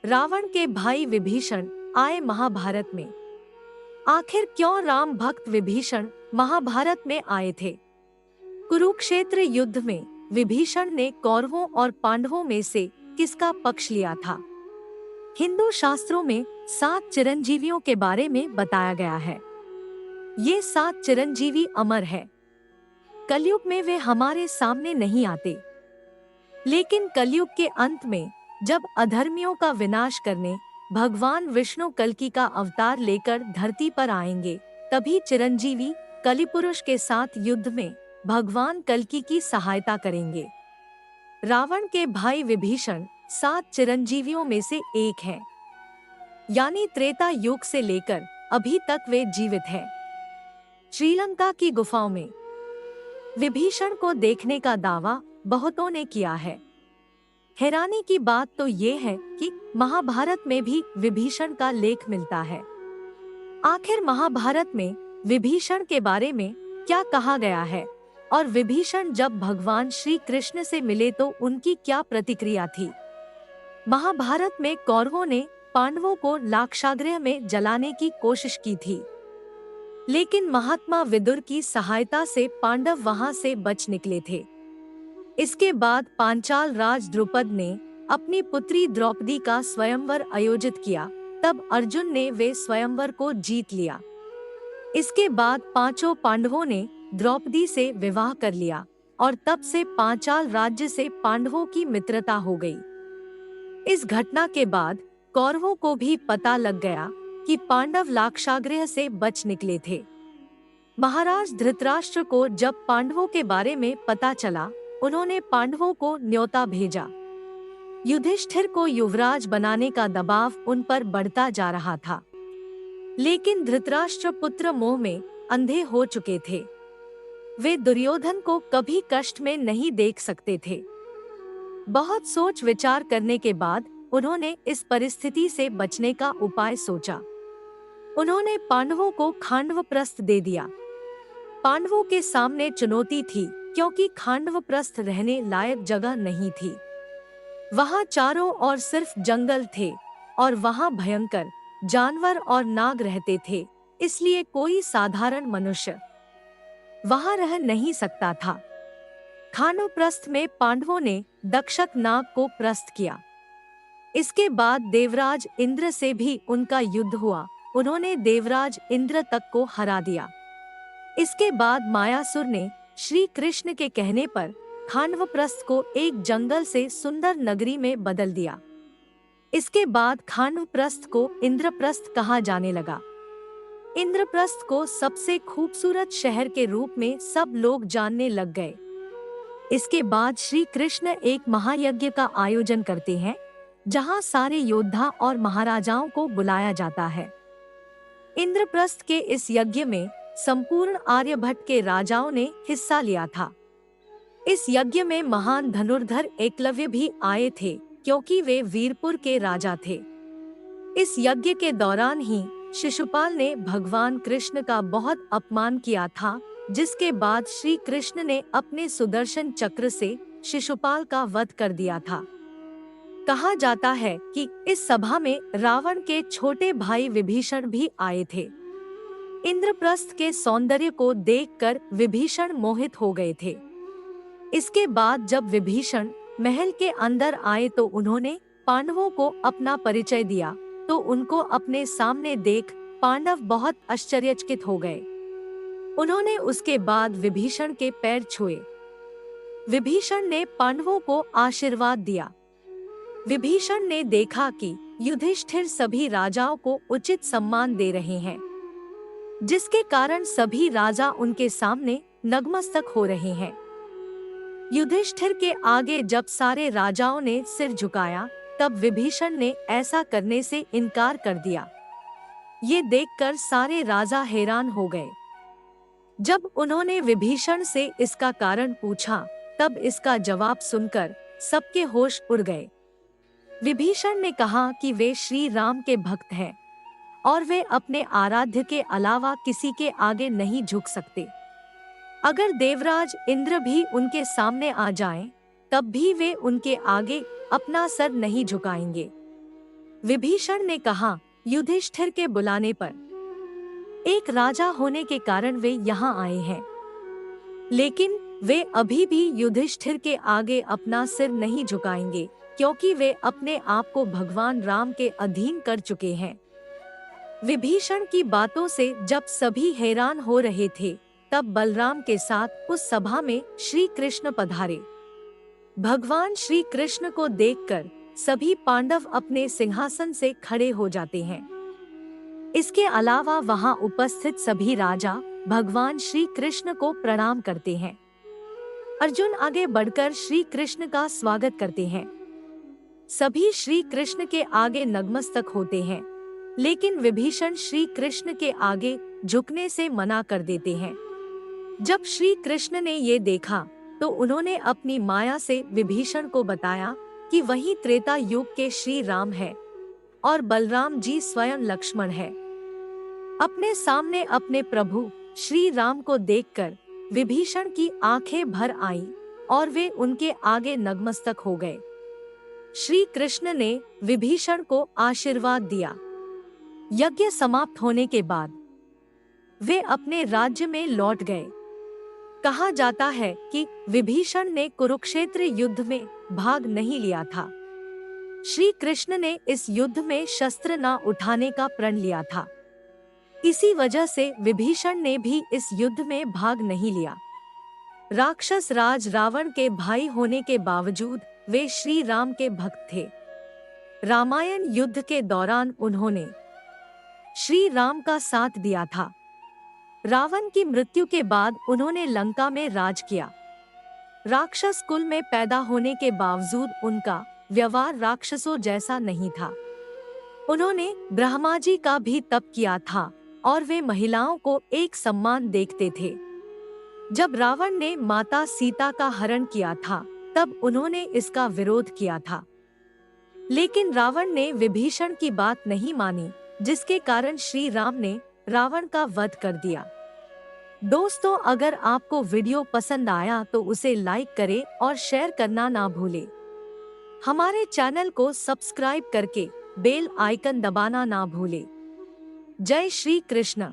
रावण के भाई विभीषण आए महाभारत में। आखिर क्यों राम भक्त विभीषण महाभारत में आए थे? कुरुक्षेत्र युद्ध में विभीषण ने कौरवों और पांडवों में से किसका पक्ष लिया था? हिंदू शास्त्रों में 7 चिरंजीवियों के बारे में बताया गया है। ये 7 चिरंजीवी अमर है। कलयुग में वे हमारे सामने नहीं आते, लेकिन कलयुग के अंत में जब अधर्मियों का विनाश करने भगवान विष्णु कल्कि का अवतार लेकर धरती पर आएंगे, तभी चिरंजीवी कलिपुरुष के साथ युद्ध में भगवान कल्कि की सहायता करेंगे। रावण के भाई विभीषण 7 चिरंजीवियों में से एक है, यानी त्रेता युग से लेकर अभी तक वे जीवित हैं। श्रीलंका की गुफाओं में विभीषण को देखने का दावा बहुतों ने किया है। हैरानी की बात तो ये है कि महाभारत में भी विभीषण का लेख मिलता है। आखिर महाभारत में विभीषण के बारे में क्या कहा गया है और विभीषण जब भगवान श्री कृष्ण से मिले तो उनकी क्या प्रतिक्रिया थी? महाभारत में कौरवों ने पांडवों को लाक्षागृह में जलाने की कोशिश की थी, लेकिन महात्मा विदुर की सहायता से पांडव वहां से बच निकले थे। इसके बाद पांचाल राज द्रुपद ने अपनी पुत्री द्रौपदी का स्वयंवर आयोजित किया, तब अर्जुन ने वे स्वयंवर को जीत लिया। इसके बाद 5 पांडवों ने द्रौपदी से विवाह कर लिया और तब से पांचाल राज्य से पांडवों की मित्रता हो गई। इस घटना के बाद कौरवों को भी पता लग गया कि पांडव लाक्षागृह से बच निकले थे। महाराज धृतराष्ट्र को जब पांडवों के बारे में पता चला, उन्होंने पांडवों को न्योता भेजा। युधिष्ठिर को युवराज बनाने का दबाव उन पर बढ़ता जा रहा था, लेकिन धृतराष्ट्र पुत्र मोह में अंधे हो चुके थे। वे दुर्योधन को कभी कष्ट में नहीं देख सकते थे। बहुत सोच विचार करने के बाद उन्होंने इस परिस्थिति से बचने का उपाय सोचा। उन्होंने पांडवों को खांडवप्रस्थ दे दिया। पांडवों के सामने चुनौती थी, क्योंकि खांडवप्रस्थ रहने लायक जगह नहीं थी। वहां चारों ओर सिर्फ जंगल थे और वहां भयंकर जानवर और नाग रहते थे, इसलिए कोई साधारण मनुष्य वहां रह नहीं सकता था। खांडवप्रस्थ में पांडवों ने दक्षक नाग को प्रस्थ किया। इसके बाद देवराज इंद्र से भी उनका युद्ध हुआ। उन्होंने देवराज इंद्र तक को हरा दिया। इसके बाद मायासुर ने श्री कृष्ण के कहने पर खांडवप्रस्थ को एक जंगल से सुंदर नगरी में बदल दिया। इसके बाद खांडवप्रस्थ को इंद्रप्रस्थ कहा जाने लगा। इंद्रप्रस्थ को सबसे खूबसूरत शहर के रूप में सब लोग जानने लग गए। इसके बाद श्री कृष्ण एक महायज्ञ का आयोजन करते हैं, जहां सारे योद्धा और महाराजाओं को बुलाया जाता है। इंद्रप्रस्थ के इस यज्ञ में संपूर्ण आर्यभट्ट के राजाओं ने हिस्सा लिया था। इस यज्ञ में महान धनुर्धर एकलव्य भी आए थे, क्योंकि वे वीरपुर के राजा थे। इस यज्ञ के दौरान ही शिशुपाल ने भगवान कृष्ण का बहुत अपमान किया था, जिसके बाद श्री कृष्ण ने अपने सुदर्शन चक्र से शिशुपाल का वध कर दिया था। कहा जाता है कि इस सभा में रावण के छोटे भाई विभीषण भी आए थे। इंद्रप्रस्थ के सौंदर्य को देखकर विभीषण मोहित हो गए थे। इसके बाद जब विभीषण महल के अंदर आए तो उन्होंने पांडवों को अपना परिचय दिया, तो उनको अपने सामने देख पांडव बहुत आश्चर्यचकित हो गए। उन्होंने उसके बाद विभीषण के पैर छुए। विभीषण ने पांडवों को आशीर्वाद दिया। विभीषण ने देखा कि युधिष्ठिर सभी राजाओं को उचित सम्मान दे रहे हैं, जिसके कारण सभी राजा उनके सामने नतमस्तक हो रहे हैं। युधिष्ठिर के आगे जब सारे राजाओं ने सिर झुकाया, तब विभीषण ने ऐसा करने से इनकार कर दिया। ये देखकर सारे राजा हैरान हो गए। जब उन्होंने विभीषण से इसका कारण पूछा, तब इसका जवाब सुनकर सबके होश उड़ गए। विभीषण ने कहा कि वे श्री राम के भक्त हैं और वे अपने आराध्य के अलावा किसी के आगे नहीं झुक सकते। अगर देवराज इंद्र भी उनके सामने आ जाएं, तब भी वे उनके आगे अपना सर नहीं झुकाएंगे। विभीषण ने कहा, युधिष्ठिर के बुलाने पर एक राजा होने के कारण वे यहाँ आए हैं, लेकिन वे अभी भी युधिष्ठिर के आगे अपना सिर नहीं झुकाएंगे, क्योंकि वे अपने आप को भगवान राम के अधीन कर चुके हैं। विभीषण की बातों से जब सभी हैरान हो रहे थे, तब बलराम के साथ उस सभा में श्री कृष्ण पधारे। भगवान श्री कृष्ण को देखकर सभी पांडव अपने सिंहासन से खड़े हो जाते हैं। इसके अलावा वहां उपस्थित सभी राजा भगवान श्री कृष्ण को प्रणाम करते हैं। अर्जुन आगे बढ़कर श्री कृष्ण का स्वागत करते हैं। सभी श्री कृष्ण के आगे नतमस्तक होते हैं, लेकिन विभीषण श्री कृष्ण के आगे झुकने से मना कर देते हैं। जब श्री कृष्ण ने ये देखा तो उन्होंने अपनी माया से विभीषण को बताया कि वही त्रेता युग के श्री राम है और बलराम जी स्वयं लक्ष्मण है। अपने सामने अपने प्रभु श्री राम को देखकर विभीषण की आंखें भर आईं और वे उनके आगे नतमस्तक हो गए। श्री कृष्ण ने विभीषण को आशीर्वाद दिया। यज्ञ समाप्त होने के बाद वे अपने राज्य में लौट गए। कहा जाता है कि विभीषण ने कुरुक्षेत्र युद्ध में भाग नहीं लिया था। श्री कृष्ण ने इस युद्ध में शस्त्र न उठाने का प्रण लिया था। इसी वजह से विभीषण ने भी इस युद्ध में भाग नहीं लिया। राक्षस राज रावण के भाई होने के बावजूद वे श्री राम के भक्त थे। रामायण युद्ध के दौरान उन्होंने श्री राम का साथ दिया था। रावण की मृत्यु के बाद उन्होंने लंका में राज किया। राक्षस कुल में पैदा होने के बावजूद उनका व्यवहार राक्षसों जैसा नहीं था। उन्होंने ब्रह्मा जी का भी तप किया था और वे महिलाओं को एक सम्मान देखते थे। जब रावण ने माता सीता का हरण किया था, तब उन्होंने इसका विरोध किया था, लेकिन रावण ने विभीषण की बात नहीं मानी, जिसके कारण श्री राम ने रावण का वध कर दिया। दोस्तों, अगर आपको वीडियो पसंद आया तो उसे लाइक करें और शेयर करना ना भूलें। हमारे चैनल को सब्सक्राइब करके बेल आइकन दबाना ना भूलें। जय श्री कृष्ण।